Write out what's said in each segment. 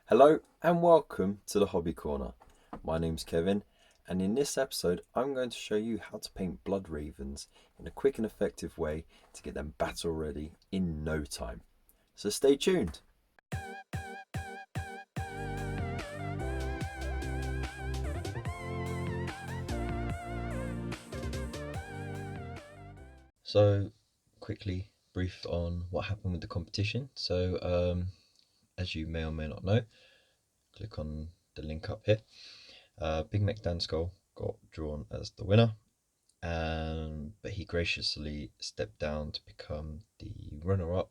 Hello and welcome to the Hobby Corner. My name's Kevin, and in this episode I'm going to show you how to paint blood ravens in a quick and effective way to get them battle ready in no time. So stay tuned. So quickly brief on what happened with the competition. As you may or may not know, click on the link up here. Big Mac Dan Skull got drawn as the winner, but he graciously stepped down to become the runner-up,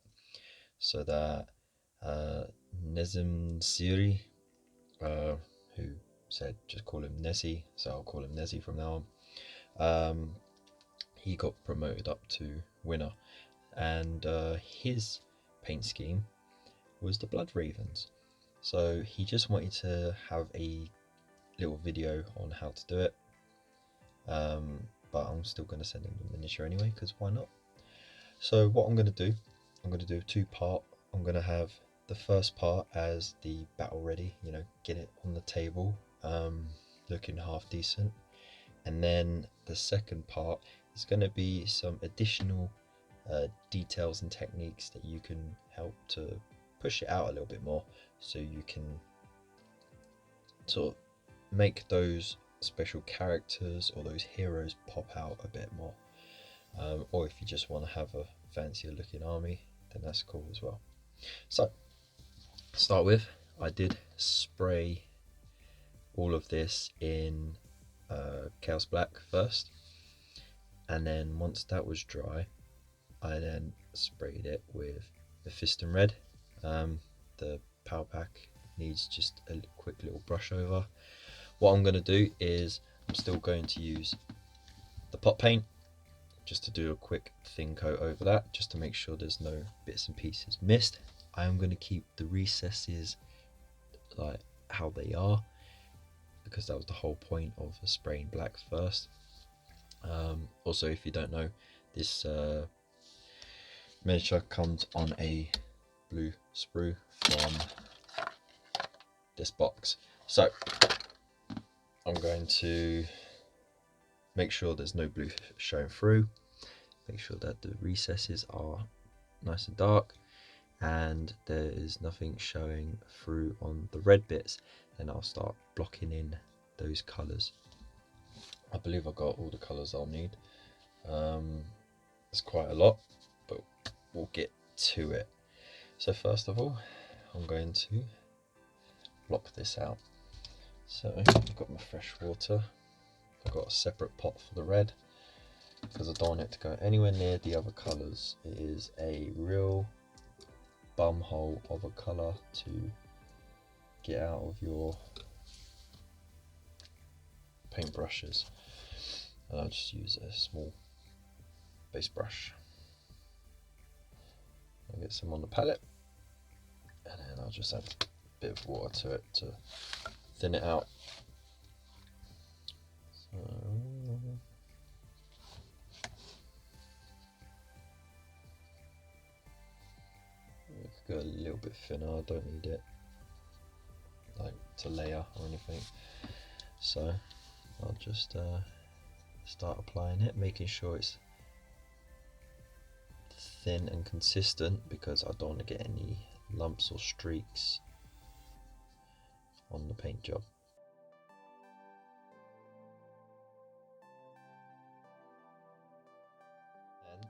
so that Nesimtire, who said just call him Nessie, so I'll call him Nessie from now on, he got promoted up to winner, and his paint scheme was the Blood Ravens. So he just wanted to have a little video on how to do it, but I'm still going to send him the miniature anyway, because why not? So what I'm going to do a two-part. I'm going to have the first part as the battle ready, get it on the table, looking half decent, and then the second part is going to be some additional details and techniques that you can help to push it out a little bit more, so you can sort of make those special characters or those heroes pop out a bit more, or if you just want to have a fancier looking army, then that's cool as well. So to start with, I did spray all of this in Chaos Black first, and then once that was dry, I then sprayed it with the Fiston Red. The power pack needs just a quick little brush over. What I'm going to do is I'm still going to use the pot paint just to do a quick thin coat over that, just to make sure there's no bits and pieces missed. I am going to keep the recesses like how they are, because that was the whole point of spraying black first. Also, if you don't know, this miniature comes on a blue sprue from this box. So I'm going to make sure there's no blue showing through, make sure that the recesses are nice and dark, and there is nothing showing through on the red bits, and I'll start blocking in those colours. I believe I got all the colours I'll need. It's quite a lot, but we'll get to it. So first of all, I'm going to block this out. So I've got my fresh water. I've got a separate pot for the red, because I don't want it to go anywhere near the other colours. It is a real bum hole of a colour to get out of your paintbrushes. And I'll just use a small base brush. I'll get some on the palette, and then I'll just add a bit of water to it to thin it out. So it could go a little bit thinner, I don't need it like to layer or anything. So I'll just start applying it, making sure it's thin and consistent, because I don't want to get any lumps or streaks on the paint job. And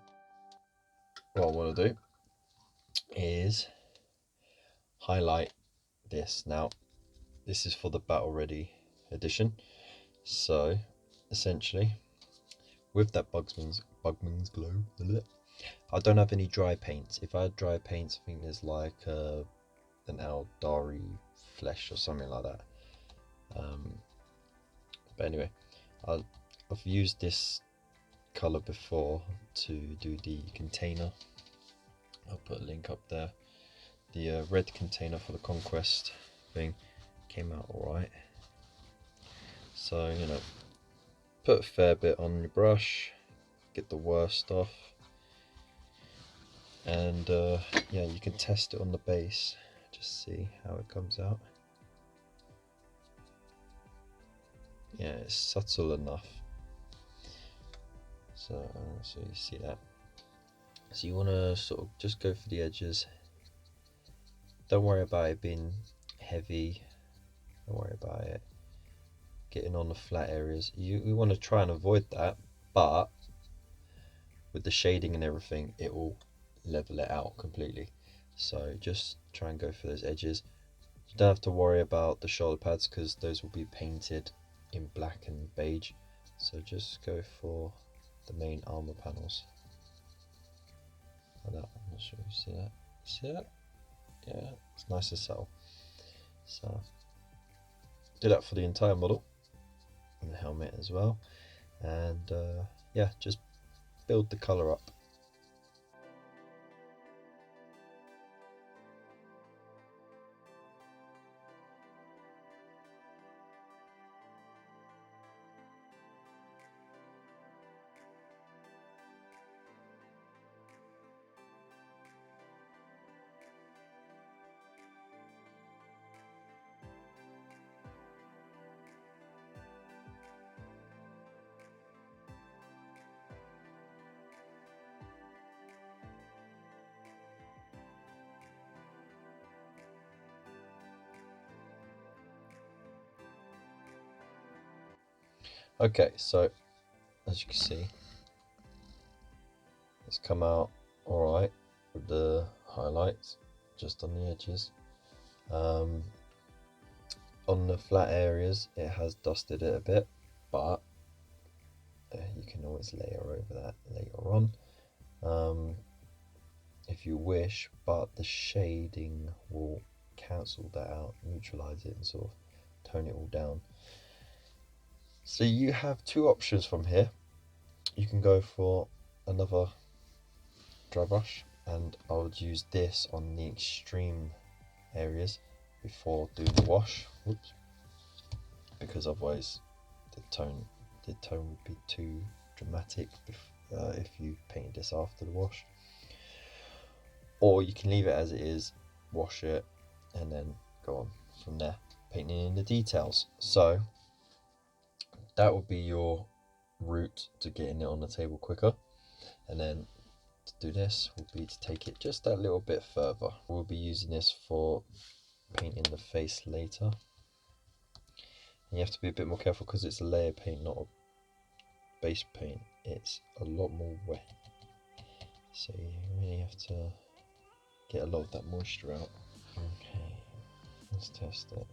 what I want to do is highlight this. Now this is for the battle ready edition, so essentially with that Bugman's Glow, I don't have any dry paints. If I had dry paints, I think there's like an Aldari flesh or something like that. But anyway, I've used this color before to do the container. I'll put a link up there. The red container for the Conquest thing came out alright. So, put a fair bit on your brush, get the worst off, and yeah, you can test it on the base, just see how it comes out. Yeah, it's subtle enough. So you see that. So you want to sort of just go for the edges. Don't worry about it being heavy. Don't worry about it getting on the flat areas. You want to try and avoid that, but with the shading and everything, it will level it out completely. So just try and go for those edges. You don't have to worry about the shoulder pads because those will be painted in black and beige. So just go for the main armor panels. Like that. I'm not sure if you see that. See that? Yeah, it's nice and subtle. So do that for the entire model and the helmet as well. And yeah, just build the color up. Okay, so as you can see, it's come out alright with the highlights just on the edges. On the flat areas it has dusted it a bit, but you can always layer over that later on if you wish, but the shading will cancel that out, neutralize it, and sort of tone it all down. So you have two options from here. You can go for another dry brush, and I would use this on the extreme areas before doing the wash. Whoops. Because otherwise the tone would be too dramatic if you painted this after the wash. Or you can leave it as it is, wash it, and then go on from there, painting in the details. So that would be your route to getting it on the table quicker. And then to do this would be to take it just that little bit further. We'll be using this for painting the face later. And you have to be a bit more careful because it's a layer paint, not a base paint. It's a lot more wet. So you really have to get a lot of that moisture out. Okay, let's test it.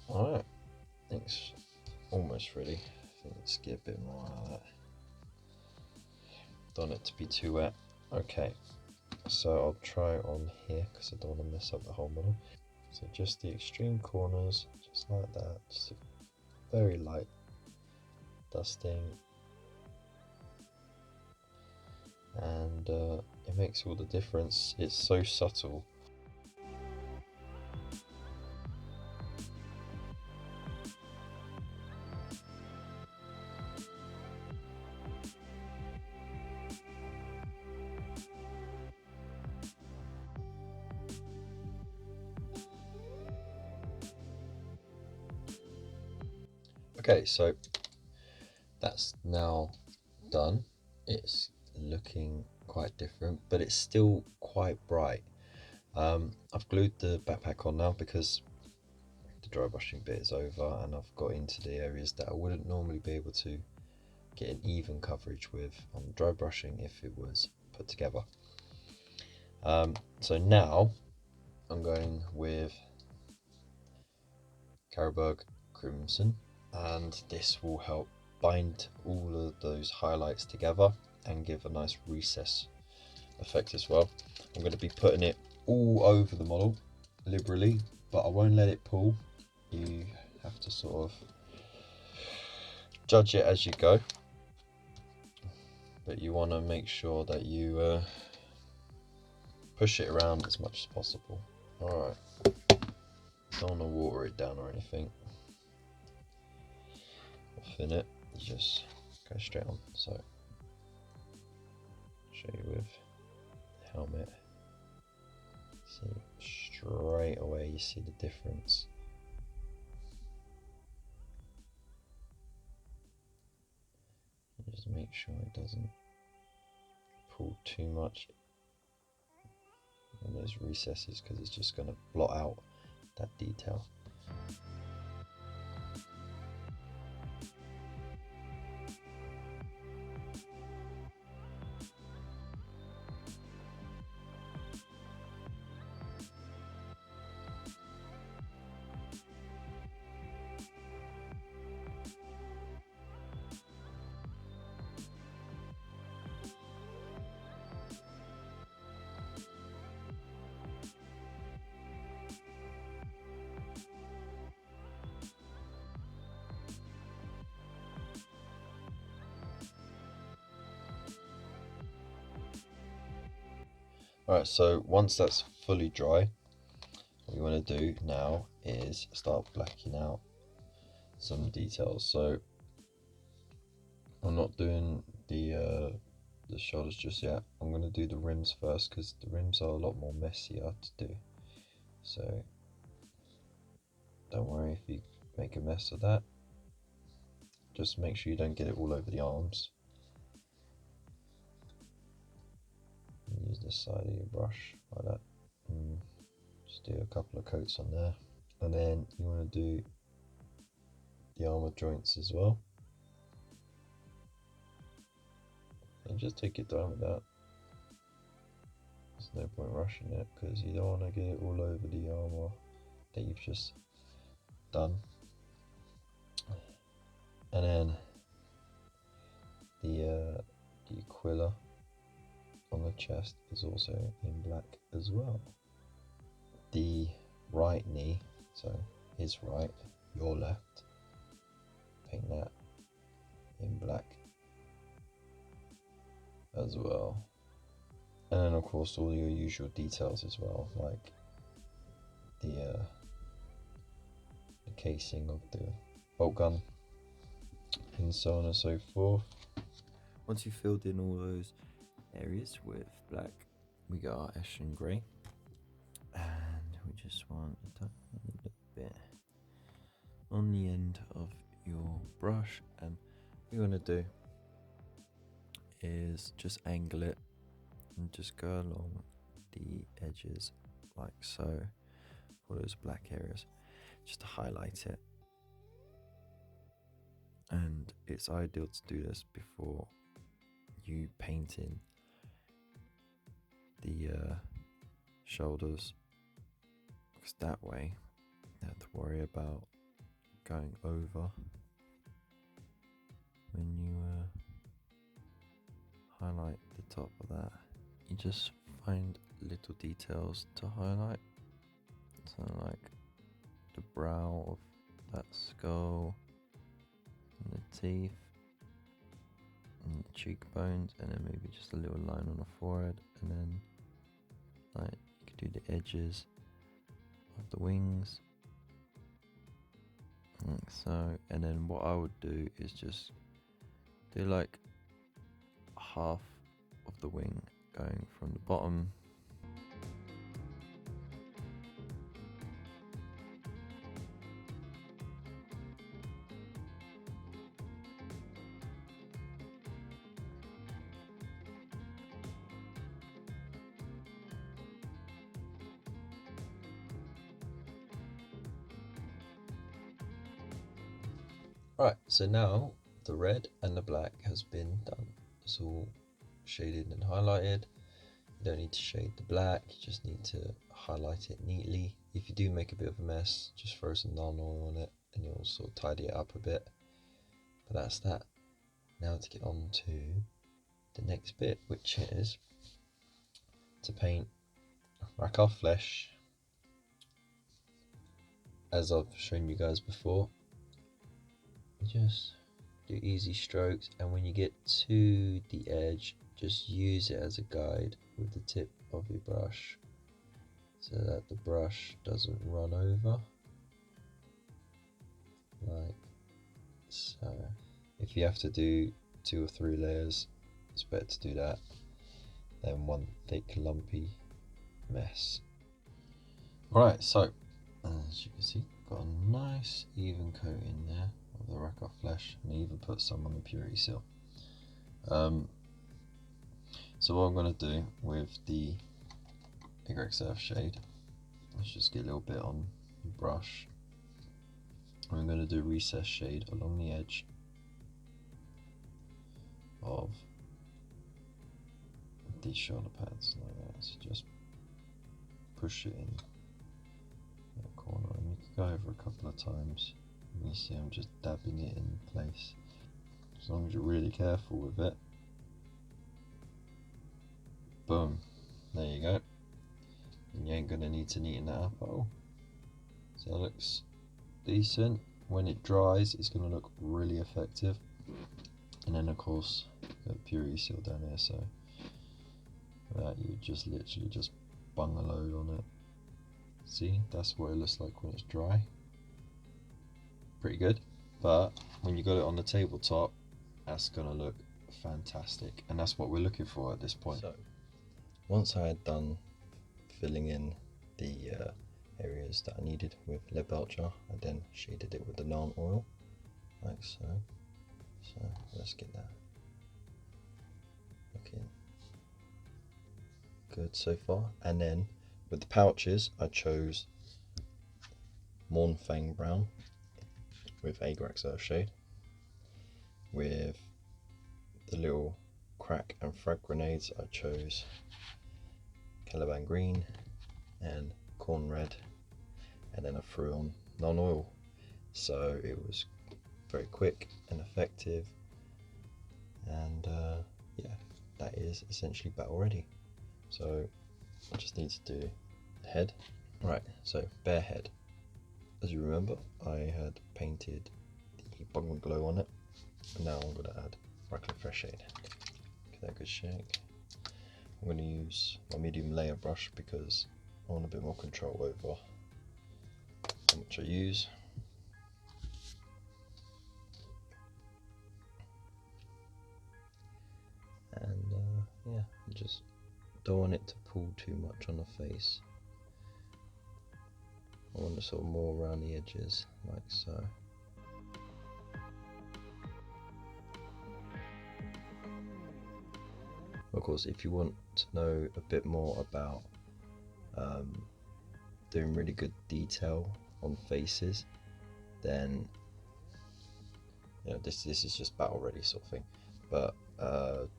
Alright, I think it's almost ready. I think let's get a bit more out of that. Don't want it to be too wet. Okay, so I'll try on here because I don't want to mess up the whole model. So just the extreme corners, just like that, just a very light dusting, and it makes all the difference. It's so subtle. Okay, so that's now done. It's looking quite different, but it's still quite bright. I've glued the backpack on now because the dry brushing bit is over, and I've got into the areas that I wouldn't normally be able to get an even coverage with on dry brushing if it was put together. So now I'm going with Carroburg Crimson, and this will help bind all of those highlights together and give a nice recess effect as well. I'm going to be putting it all over the model liberally, but I won't let it pull. You have to sort of judge it as you go, but you want to make sure that you push it around as much as possible. Alright, don't want to water it down or anything. Thin it, you just go straight on. So show you with the helmet. See, straight away you see the difference. Just make sure it doesn't pull too much in those recesses, because it's just going to blot out that detail. Alright, so once that's fully dry, what you want to do now is start blacking out some details. So I'm not doing the shoulders just yet. I'm going to do the rims first, because the rims are a lot more messier to do. So don't worry if you make a mess of that. Just make sure you don't get it all over the arms. Use the side of your brush like that. Just do a couple of coats on there. And then you want to do the armor joints as well. And just take your time with that. There's no point rushing it, because you don't want to get it all over the armor that you've just done. And then the Aquila on the chest is also in black as well. The right knee, so his right, your left, paint that in black as well. And then of course all your usual details as well, like the casing of the bolt gun and so on and so forth. Once you've filled in all those areas with black, we got our Ashen Grey, and we just want a tiny little bit on the end of your brush, and what you want to do is just angle it and just go along the edges like so for those black areas, just to highlight it. And it's ideal to do this before you paint in the shoulders, because that way you don't have to worry about going over when you highlight the top of that. You just find little details to highlight, so like the brow of that skull, and the teeth, and the cheekbones, and then maybe just a little line on the forehead, and then like you could do the edges of the wings, like so. And then what I would do is just do like half of the wing going from the bottom Right, so now the red and the black has been done. It's all shaded and highlighted. You don't need to shade the black, you just need to highlight it neatly. If you do make a bit of a mess, just throw some Nuln Oil on it and you'll sort of tidy it up a bit. But that's that. Now to get on to the next bit, which is to paint Rakarth Flesh. As I've shown you guys before, just do easy strokes, and when you get to the edge, just use it as a guide with the tip of your brush so that the brush doesn't run over, like so. If you have to do 2 or 3 layers, it's better to do that than one thick lumpy mess. Alright, so as you can see, got a nice even coat in there of the Rakarth Flesh, and even put some on the purity seal. So what I'm going to do with the YSF shade, let's just get a little bit on the brush. I'm going to do recess shade along the edge of these shoulder pads like that. So just push it in that corner, and you can go over a couple of times. You see I'm just dabbing it in place. As long as you're really careful with it. Boom, there you go. And you ain't going to need to neaten that up at all. So that looks decent. When it dries, it's going to look really effective. And then of course, got purity seal down here, so that you just literally just bung a load on it. See, that's what it looks like when it's dry. Pretty good. But when you got it on the tabletop, that's going to look fantastic. And that's what we're looking for at this point. So, once I had done filling in the areas that I needed with lead belcher, I then shaded it with the naan oil, like so. So let's get that looking good so far. And then with the pouches, I chose Mornfang Brown with Agrax Earth shade. With the little crack and frag grenades, I chose Caliban Green and Corn Red, and then I threw on non-oil. So it was very quick and effective, and yeah, that is essentially battle ready. So I just need to do the head. Right, so bare head. As you remember, I had painted the Bungman Glow on it, and now I'm going to add Franklin Fresh shade. Give that a good shake. I'm going to use my medium layer brush because I want a bit more control over how much I use. And yeah, just don't want it to pull too much on the face. I want it sort of more around the edges, like so. Of course, if you want to know a bit more about doing really good detail on faces, then you know this is just battle ready sort of thing. But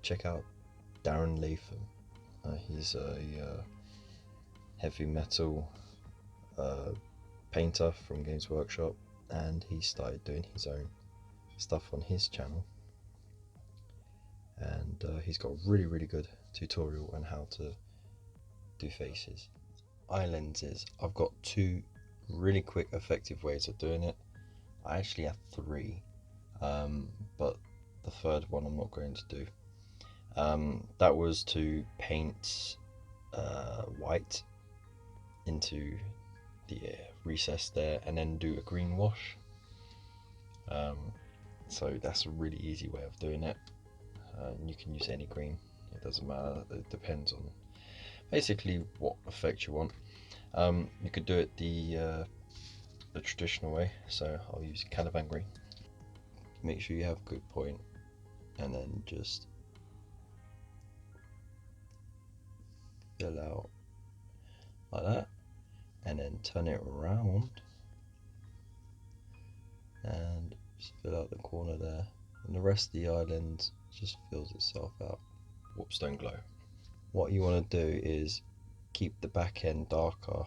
check out Darren Latham. He's a heavy metal painter from Games Workshop, and he started doing his own stuff on his channel, and he's got a really good tutorial on how to do faces. Eye lenses, I've got two really quick effective ways of doing it. I actually have three, but the third one I'm not going to do. That was to paint white into the recess there and then do a green wash. So that's a really easy way of doing it. You can use any green, it doesn't matter, it depends on basically what effect you want. You could do it the traditional way, so I'll use Caliban Green. Make sure you have good point, and then just fill out like that, and then turn it around and just fill out the corner there, and the rest of the island just fills itself out. Whoops, don't glow. What you want to do is keep the back end darker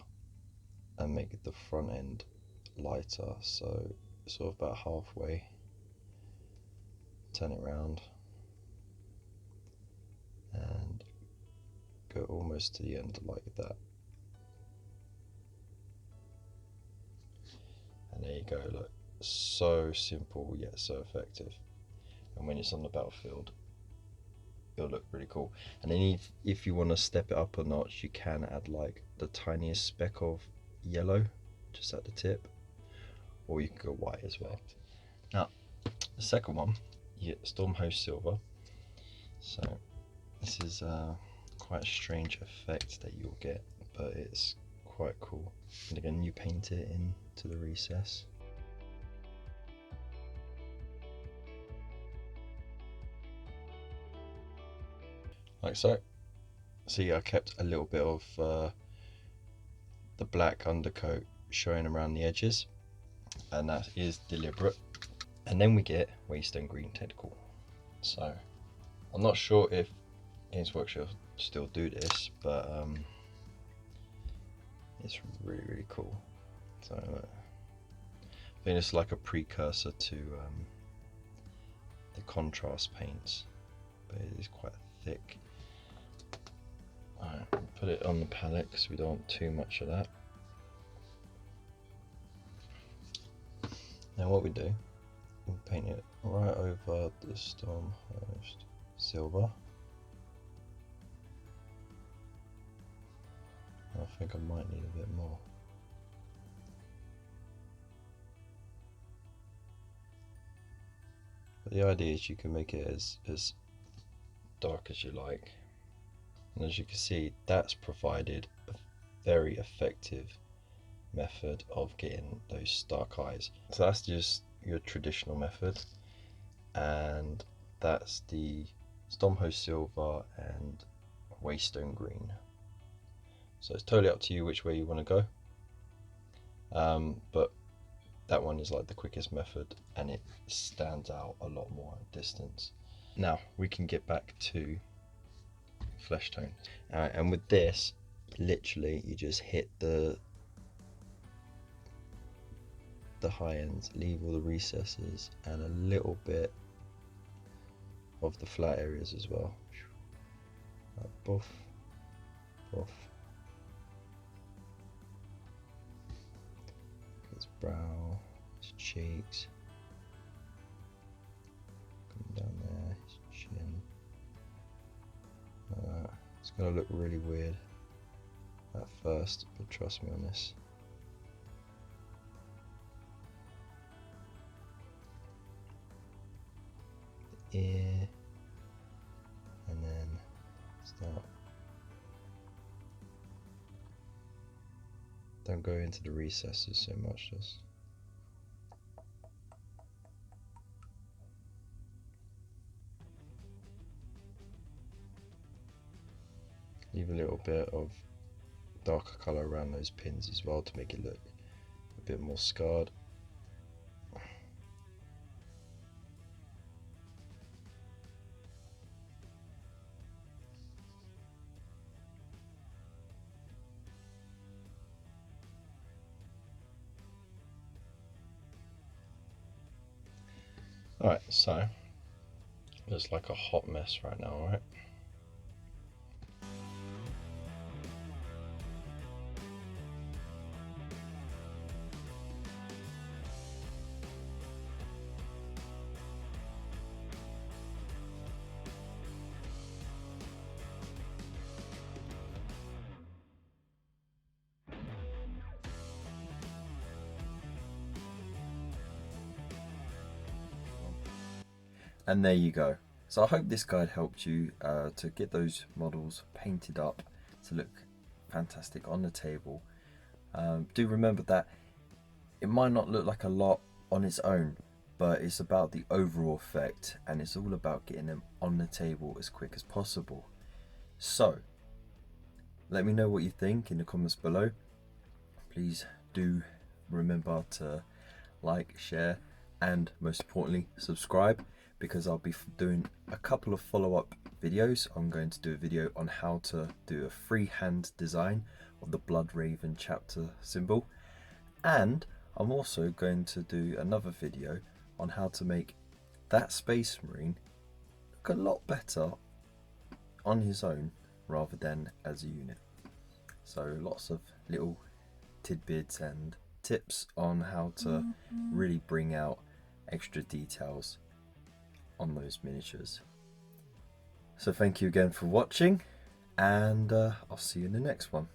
and make the front end lighter, so sort of about halfway. Turn it around and go almost to the end like that. And there you go, look, so simple yet so effective. And when it's on the battlefield, it'll look really cool. And then if you want to step it up a notch, you can add like the tiniest speck of yellow just at the tip, or you can go white as well. Now the second one, you get Stormhost Silver. So this is quite a strange effect that you'll get, but it's quite cool. And again, you paint it into the recess. like so. See, I kept a little bit of the black undercoat showing around the edges, and that is deliberate. And then we get Waystone green tentacle. So I'm not sure if Games Workshop still do this, but it's really cool. So I think it's like a precursor to the contrast paints, but it is quite thick. Alright, put it on the palette because we don't want too much of that. Now what we do, we paint it right over the Stormhost silver. I think I might need a bit more. But the idea is you can make it as dark as you like. And as you can see, that's provided a very effective method of getting those stark eyes. So that's just your traditional method, and that's the Stormhost silver and Waystone green. So it's totally up to you which way you want to go, but that one is like the quickest method, and it stands out a lot more at distance. Now we can get back to flesh tone, and with this, literally you just hit the high ends, leave all the recesses and a little bit of the flat areas as well. Like buff, buff. His brow, his cheeks, come down there, his chin. It's gonna look really weird at first, but trust me on this. The ear, and then start. Don't go into the recesses so much, just leave a little bit of darker colour around those pins as well to make it look a bit more scarred. Alright, so looks like a hot mess right now, right? And there you go. So I hope this guide helped you to get those models painted up to look fantastic on the table. Do remember that it might not look like a lot on its own, but it's about the overall effect, and it's all about getting them on the table as quick as possible. So let me know what you think in the comments below. Please do remember to like, share, and most importantly subscribe, because I'll be doing a couple of follow-up videos. I'm going to do a video on how to do a freehand design of the Blood Raven chapter symbol, and I'm also going to do another video on how to make that Space Marine look a lot better on his own rather than as a unit. So lots of little tidbits and tips on how to really bring out extra details on those miniatures. So thank you again for watching, and I'll see you in the next one.